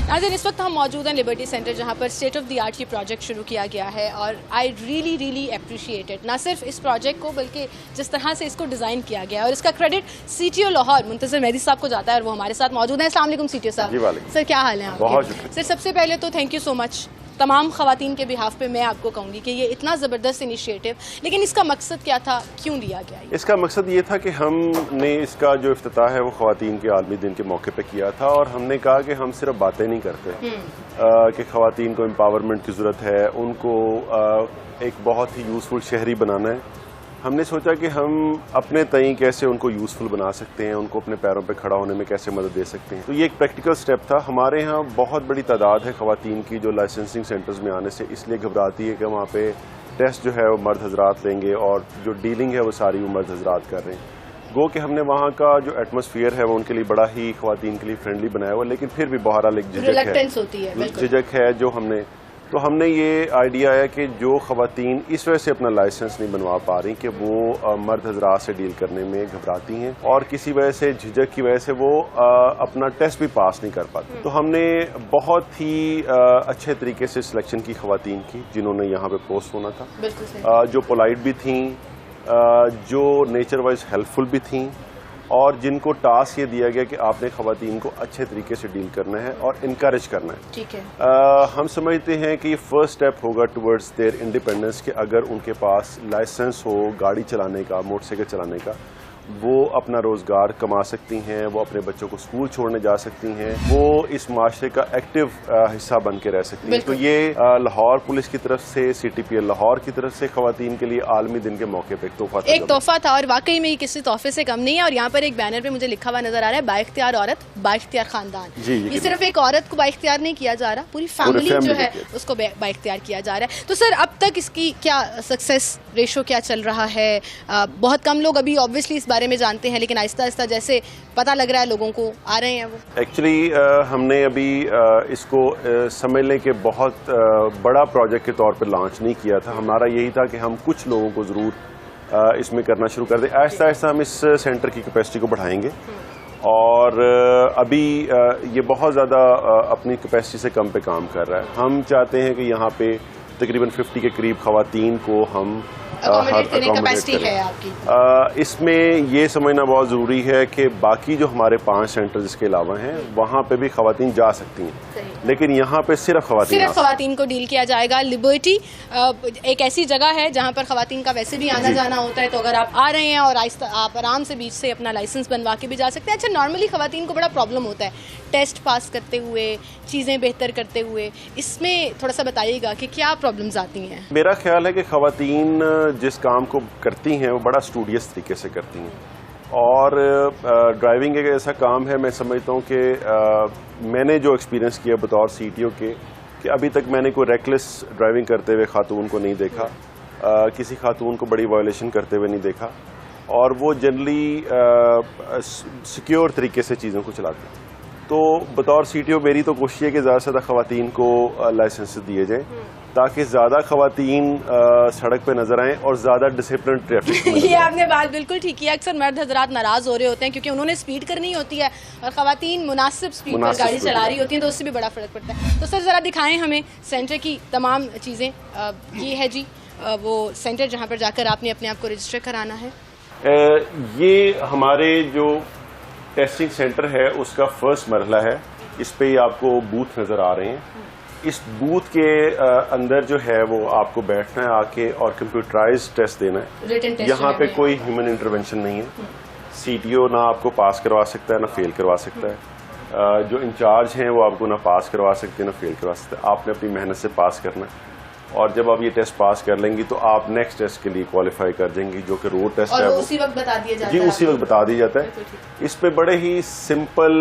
नाज़रीन इस वक्त हम मौजूद हैं लिबर्टी सेंटर जहाँ पर स्टेट ऑफ द आर्ट ये प्रोजेक्ट शुरू किया गया है और आई रियली अप्रिशिएट इट। ना सिर्फ इस प्रोजेक्ट को बल्कि जिस तरह से इसको डिज़ाइन किया गया है और इसका क्रेडिट सीटीओ लाहौर मुंतज़िर मेहदी साहब को जाता है और वो हमारे साथ मौजूद हैं। अस्सलाम वालेकुम सीटीओ साहब। सर क्या हाल है आपके? बहुत शुक्रिया सर। सबसे पहले तो थैंक यू सो मच तमाम ख़वातीन के बिहाफ पे मैं आपको कहूँगी कि ये इतना ज़बरदस्त इनिशिएटिव, लेकिन इसका मकसद क्या था, क्यों लिया गया? इसका मकसद ये था कि हमने इसका जो इफ्तिताह है वो ख़वातीन के आलमी दिन के मौके पे किया था और हमने कहा कि हम सिर्फ बातें नहीं करते कि ख़वातीन को एम्पावरमेंट की ज़रूरत है, उनको एक बहुत ही यूज़फुल शहरी बनाना है। हमने सोचा कि हम अपने तई कैसे उनको यूज़फुल बना सकते हैं, उनको अपने पैरों पे खड़ा होने में कैसे मदद दे सकते हैं। तो ये एक प्रैक्टिकल स्टेप था। हमारे यहाँ बहुत बड़ी तादाद है ख़वातीन की जो लाइसेंसिंग सेंटर्स में आने से इसलिए घबराती है कि वहाँ पे टेस्ट जो है वो मर्द हजरात लेंगे और जो डीलिंग है वो सारी वो मर्द हजरात कर रहे हैं। गो कि हमने वहाँ का जो एटमॉस्फेयर है वो उनके लिए बड़ा ही ख़वातीन के लिए फ्रेंडली बनाया हुआ, लेकिन फिर भी बहरहाल एक झिझक है जो हमने ये आइडिया है कि जो ख़वातीन इस वजह से अपना लाइसेंस नहीं बनवा पा रही कि वो मर्द हजरात से डील करने में घबराती हैं और किसी वजह से झिझक की वजह से वो अपना टेस्ट भी पास नहीं कर पाती। तो हमने बहुत ही अच्छे तरीके से सिलेक्शन की ख़वातीन की जिन्होंने यहाँ पे पोस्ट होना था, जो पोलाइट भी थी, जो नेचर वाइज हेल्पफुल भी थी और जिनको टास्क ये दिया गया कि आपने ख़वातीन को अच्छे तरीके से डील करना है और इनकरेज करना है। ठीक है। हम समझते हैं कि ये फर्स्ट स्टेप होगा टुवर्ड्स देयर इंडिपेंडेंस कि अगर उनके पास लाइसेंस हो गाड़ी चलाने का, मोटरसाइकिल चलाने का, वो अपना रोज़गार कमा सकती हैं, वो अपने बच्चों को स्कूल छोड़ने जा सकती हैं, वो इस माशरे का एक्टिव हिस्सा बन के रह सकती हैं। तो ये लाहौर पुलिस की तरफ से, CTPL लाहौर की तरफ से ख़वातीन के लिए आलमी दिन के मौके पर एक तोहफा था और वाकई में किसी तोहफे से कम नहीं है। और यहाँ पर एक बैनर पे मुझे लिखा हुआ नजर आ रहा है, बाइख्तियार औरत बाइख्तियार खानदान। ये सिर्फ एक औरत को बाइख्तियार नहीं किया जा रहा, पूरी फैमिली जो है उसको बाइख्तियार किया जा रहा है। तो सर अब तक इसकी क्या सक्सेस रेशो क्या चल रहा है? बहुत कम लोग अभी ऑब्वियसली इस बारे में जानते हैं, लेकिन आहिस्ता आहिस्ता जैसे पता लग रहा है लोगों को आ रहे हैं वो। एक्चुअली हमने अभी इसको समझ लें कि बहुत बड़ा प्रोजेक्ट के तौर पे लॉन्च नहीं किया था। हमारा यही था कि हम कुछ लोगों को ज़रूर इसमें करना शुरू कर दें। आहिस्ता आहिस्ता हम इस सेंटर की कैपेसिटी को बढ़ाएंगे और अभी ये बहुत ज़्यादा अपनी कैपेसिटी से कम पे काम कर रहा है। हम चाहते हैं कि यहाँ पे तकरीबन 50 के करीब ख़वातीन को हम कैपेसिटी है आपकी। इसमें ये समझना बहुत ज़रूरी है कि बाकी जो हमारे 5 सेंटर इसके अलावा हैं वहाँ पे भी ख़वातीन जा सकती हैं, लेकिन यहाँ पे सिर्फ ख़वातीन को डील किया जाएगा। लिबर्टी एक ऐसी जगह है जहाँ पर ख़वातीन का वैसे भी आना जाना होता है, तो अगर आप आ रहे हैं और आप आराम से बीच से अपना लाइसेंस बनवा के भी जा सकते हैं। अच्छा, नॉर्मली ख़वातीन को बड़ा प्रॉब्लम होता है टेस्ट पास करते हुए, चीज़ें बेहतर करते हुए, इसमें थोड़ा सा बताइएगा कि क्या प्रॉब्लम्स आती हैं? मेरा ख्याल है कि ख़वातीन जिस काम को करती हैं वो बड़ा स्टूडियस तरीके से करती हैं और ड्राइविंग एक ऐसा काम है, मैं समझता हूँ कि मैंने जो एक्सपीरियंस किया बतौर CTO के कि अभी तक मैंने कोई रेकलेस ड्राइविंग करते हुए खातून को नहीं देखा, किसी खातून को बड़ी वायलेशन करते हुए नहीं देखा और वो जनरली सिक्योर तरीके से चीज़ों को चलाते हैं। तो बतौर CTO मेरी तो कोशिश है कि ज़्यादा से ज़्यादा ख़वातीन को लाइसेंस दिए जाएँ ताकि ज़्यादा ख़वातीन सड़क पे नजर आएं और ज़्यादा डिसिप्लिन ट्रैफिक ये आपने बात बिल्कुल ठीक की। अक्सर मर्द हजरात नाराज़ हो रहे होते हैं क्योंकि उन्होंने स्पीड करनी होती है और ख़वातीन मुनासिब स्पीड पर गाड़ी चला रही होती हैं, तो उससे भी बड़ा फ़र्क पड़ता है। तो सर ज़रा दिखाएं हमें सेंटर की तमाम चीज़ें। ये है जी वो सेंटर जहाँ पर जाकर आपने अपने आप को रजिस्टर कराना है। ये हमारे जो टेस्टिंग सेंटर है उसका फर्स्ट मरहला है। इस पे ही आपको बूथ नज़र आ रहे हैं। इस बूथ के अंदर जो है वो आपको बैठना है आके और कंप्यूटराइज टेस्ट देना है। यहाँ पे कोई ह्यूमन इंटरवेंशन नहीं है। CTO ना आपको पास करवा सकता है ना फेल करवा सकता है। जो इंचार्ज हैं वो आपको ना पास करवा सकते हैं ना फेल करवा सकते हैं। आपने अपनी मेहनत से पास करना है और जब आप ये टेस्ट पास कर लेंगी तो आप नेक्स्ट टेस्ट के लिए क्वालिफाई कर जाएंगी, जो कि रोड टेस्ट है। उसी वक्त बता दिया जाता है। जी, उसी वक्त बता दिया जाता है। इस पे बड़े ही सिंपल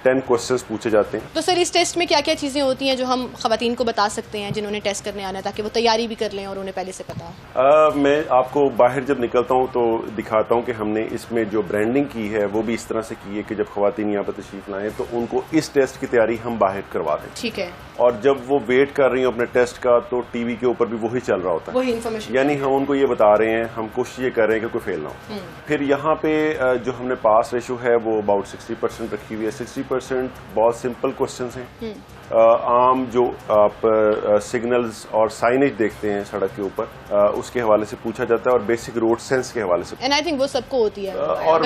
10 क्वेश्चंस पूछे जाते हैं। तो सर इस टेस्ट में क्या क्या चीजें होती हैं जो हम ख़वातीन को बता सकते हैं जिन्होंने टेस्ट करने आना है, ताकि वो तैयारी भी कर लें और उन्हें पहले से पता हो? मैं आपको बाहर जब निकलता हूँ तो दिखाता हूँ कि हमने इसमें जो ब्रांडिंग की है वो भी इस तरह से की है कि जब ख़वातीन यहाँ पर तशरीफ लाएं तो उनको इस टेस्ट की तैयारी हम बाहर करवा दें। ठीक है। और जब वो वेट कर रही हो अपने टेस्ट का تو ٹی وی کے اوپر بھی وہی چل رہا ہوتا ہے, یعنی ہم ان کو یہ بتا رہے ہیں, ہم کوشش یہ کر رہے ہیں کہ کوئی فیل نہ ہو. پھر یہاں پہ جو ہم نے پاس ریشو ہے وہ اباؤٹ 60% رکھی ہوئی ہے. 60% بہت سمپل کوشچنس ہیں, عام جو آپ سگنلز اور سائنیج دیکھتے ہیں سڑک کے اوپر اس کے حوالے سے پوچھا جاتا ہے, اور بیسک روڈ سینس کے حوالے سے. اینڈ آئی تھنک وہ سب کو ہوتی ہے, اور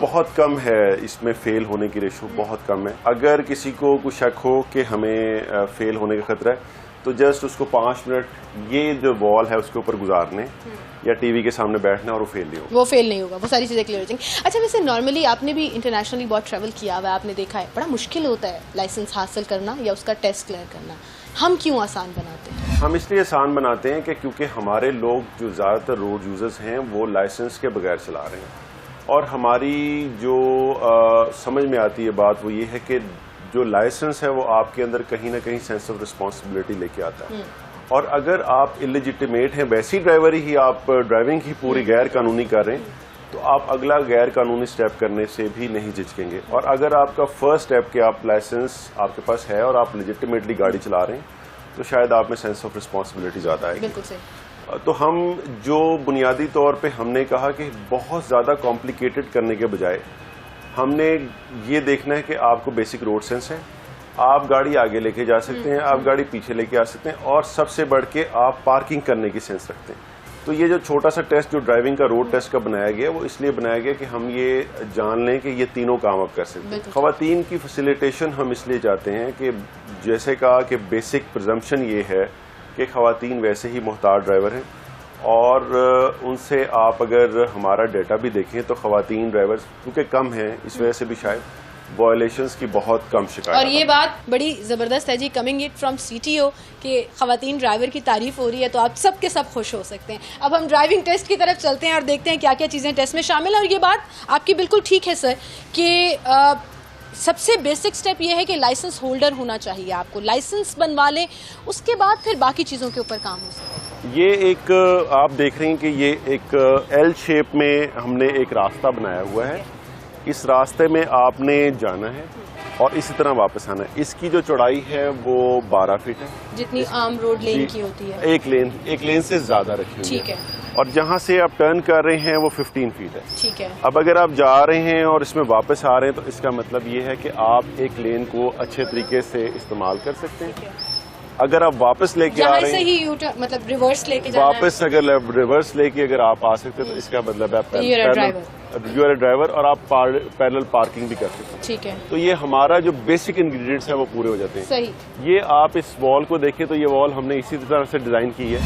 بہت کم ہے اس میں فیل ہونے کی ریشو, بہت کم ہے. اگر کسی کو کچھ شک ہو کہ ہمیں فیل ہونے کا خطرہ ہے تو جسٹ اس کو 5 منٹ یہ جو وال ہے اس کے اوپر گزارنے یا ٹی وی کے سامنے بیٹھنا, اور وہ فیل نہیں ہوگا. وہ فیل نہیں ہوگا, وہ ساری چیزیں کلیئر ہو جائیں گی. اچھا ویسے نارملی آپ نے بھی انٹرنیشنلی بہت ٹریول کیا ہوا ہے, آپ نے دیکھا ہے بڑا مشکل ہوتا ہے لائسنس حاصل کرنا یا اس کا ٹیسٹ کلیئر کرنا. ہم کیوں آسان بناتے ہیں؟ ہم اس لیے آسان بناتے ہیں کہ کیونکہ ہمارے لوگ جو زیادہ تر روڈ یوزرز ہیں وہ لائسنس کے بغیر چلا رہے ہیں, اور ہماری جو سمجھ میں آتی ہے بات وہ یہ ہے کہ جو لائسنس ہے وہ آپ کے اندر کہیں نہ کہیں سینس آف رسپانسبلٹی لے کے آتا ہے. اور اگر آپ اللیجیٹیمیٹ ہیں, ویسی ڈرائیوری ہی آپ ڈرائیونگ ہی پوری غیر قانونی کر رہے ہیں, تو آپ اگلا غیر قانونی سٹیپ کرنے سے بھی نہیں جھجکیں گے. اور اگر آپ کا فرسٹ سٹیپ کہ آپ لائسنس آپ کے پاس ہے اور آپ لیجیٹیمیٹلی گاڑی چلا رہے ہیں, تو شاید آپ میں سینس آف رسپانسبلٹی زیادہ آئے گی. تو ہم جو بنیادی طور پہ ہم نے کہا کہ بہت زیادہ کمپلیکیٹڈ کرنے کے بجائے ہم نے یہ دیکھنا ہے کہ آپ کو بیسک روڈ سینس ہے, آپ گاڑی آگے لے کے جا سکتے ہیں, آپ گاڑی پیچھے لے کے آ سکتے ہیں, اور سب سے بڑھ کے آپ پارکنگ کرنے کی سینس رکھتے ہیں. تو یہ جو چھوٹا سا ٹیسٹ جو ڈرائیونگ کا روڈ ٹیسٹ کا بنایا گیا وہ اس لیے بنایا گیا کہ ہم یہ جان لیں کہ یہ تینوں کام آپ کر سکتے ہیں. خواتین کی فیسیلیٹیشن ہم اس لیے چاہتے ہیں کہ جیسے کہا کہ بیسک پرزمپشن یہ ہے کہ خواتین ویسے ہی محتاط ڈرائیور ہیں, اور ان سے آپ اگر ہمارا ڈیٹا بھی دیکھیں تو خواتین ڈرائیور کیونکہ کم ہیں, اس وجہ سے بھی شاید وائلیشنز کی بہت کم شکایت. اور یہ بات بڑی زبردست ہے جی, کمنگ اٹ فرام CTO کہ خواتین ڈرائیور کی تعریف ہو رہی ہے, تو آپ سب کے سب خوش ہو سکتے ہیں. اب ہم ڈرائیونگ ٹیسٹ کی طرف چلتے ہیں اور دیکھتے ہیں کیا کیا چیزیں ٹیسٹ میں شامل ہیں. اور یہ بات آپ کی بالکل ٹھیک ہے سر کہ سب سے بیسک سٹیپ یہ ہے کہ لائسنس ہولڈر ہونا چاہیے, آپ کو لائسنس بنوا لیں, اس کے بعد پھر باقی چیزوں کے اوپر کام ہو سکتا ہے. یہ ایک آپ دیکھ رہے ہیں کہ یہ ایک ایل شیپ میں ہم نے ایک راستہ بنایا ہوا ہے. اس راستے میں آپ نے جانا ہے اور اسی طرح واپس آنا ہے. اس کی جو چوڑائی ہے وہ 12 فٹ ہے, جتنی عام روڈ لین کی ہوتی ہے. ایک لین سے زیادہ رکھی ہوئی ٹھیک ہے. اور جہاں سے آپ ٹرن کر رہے ہیں وہ 15 فٹ ہے. ٹھیک ہے. اب اگر آپ جا رہے ہیں اور اس میں واپس آ رہے ہیں تو اس کا مطلب یہ ہے کہ آپ ایک لین کو اچھے طریقے سے استعمال کر سکتے ہیں. اگر آپ واپس لے کے آ رہے ہیں مطلب ریورس لے کے واپس اگر ریورس لے کے اگر آپ آ سکتے ہیں تو اس کا مطلب ہے یو آر اے ڈرائیور, اور آپ پیرلل پارکنگ بھی کر سکتے ہیں. ٹھیک ہے. تو یہ ہمارا جو بیسک انگریڈینٹس ہیں وہ پورے ہو جاتے ہیں. صحیح. یہ آپ اس وال کو دیکھیں تو یہ وال ہم نے اسی طرح سے ڈیزائن کی ہے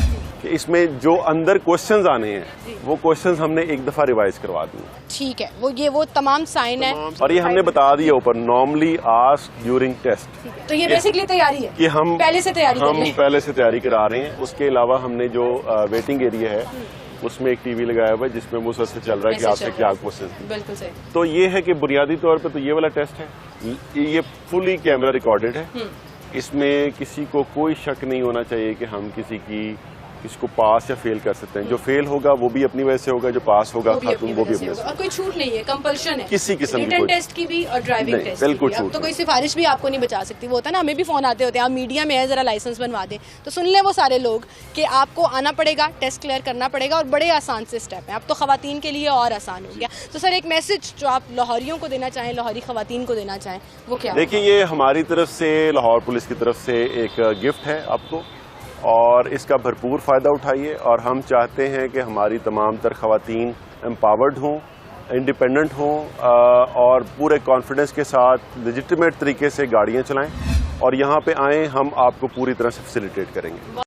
کہ اس میں جو اندر کوشچنز آنے ہیں وہ کوشچنز ہم نے ایک دفعہ ریوائز کروا دی. ٹھیک ہے. وہ تمام سائن ہے, اور یہ ہم نے بتا دیا اوپر نارملی آسک ڈیورنگ ٹیسٹ. تو یہ بیسکلی تیاری ہے کہ ہم پہلے سے تیاری کرا رہے ہیں. اس کے علاوہ ہم نے جو ویٹنگ ایریا ہے اس میں ایک ٹی وی لگایا ہوا ہے جس میں مسلسل چل رہا ہے کہ آپ سے کیا کوشچن. بالکل صحیح. تو یہ ہے کہ بنیادی طور پہ تو یہ والا ٹیسٹ ہے, یہ فلی کیمرہ ریکارڈڈ ہے. اس میں کسی کو کوئی شک نہیں ہونا چاہیے کہ ہم کسی کو پاس یا فیل کر سکتے ہیں. جو فیل ہوگا وہ بھی اپنی وجہ سے ہوگا, جو پاس ہوگا خاتون وہ بھی اپنی وجہ سے. اور کوئی چھوٹ نہیں ہے, کمپلشن ہے کسی قسم کی ٹیسٹ کی بھی اور ڈرائیونگ ٹیسٹ بالکل. اب تو کوئی سفارش بھی آپ کو نہیں بچا سکتی. وہ ہوتا ہے نا, ہمیں بھی فون آتے ہوتے ہیں, آپ میڈیا میں ہے ذرا لائسنس بنوا دیں, تو سن لیں وہ سارے لوگ کہ آپ کو آنا پڑے گا, ٹیسٹ کلیئر کرنا پڑے گا, اور بڑے آسان سے اسٹیپ ہیں. اب تو خواتین کے لیے اور آسان ہو گیا. تو سر ایک میسج جو آپ لاہوریوں کو دینا چاہیں, لاہوری خواتین کو دینا چاہیں, وہ کیا؟ دیکھیے یہ ہماری طرف سے, لاہور پولیس کی طرف سے ایک گفٹ ہے آپ کو, اور اس کا بھرپور فائدہ اٹھائیے. اور ہم چاہتے ہیں کہ ہماری تمام تر خواتین امپاورڈ ہوں, انڈیپینڈنٹ ہوں, اور پورے کانفیڈنس کے ساتھ لیجیٹیمیٹ طریقے سے گاڑیاں چلائیں, اور یہاں پہ آئیں, ہم آپ کو پوری طرح سے فیسیلیٹیٹ کریں گے.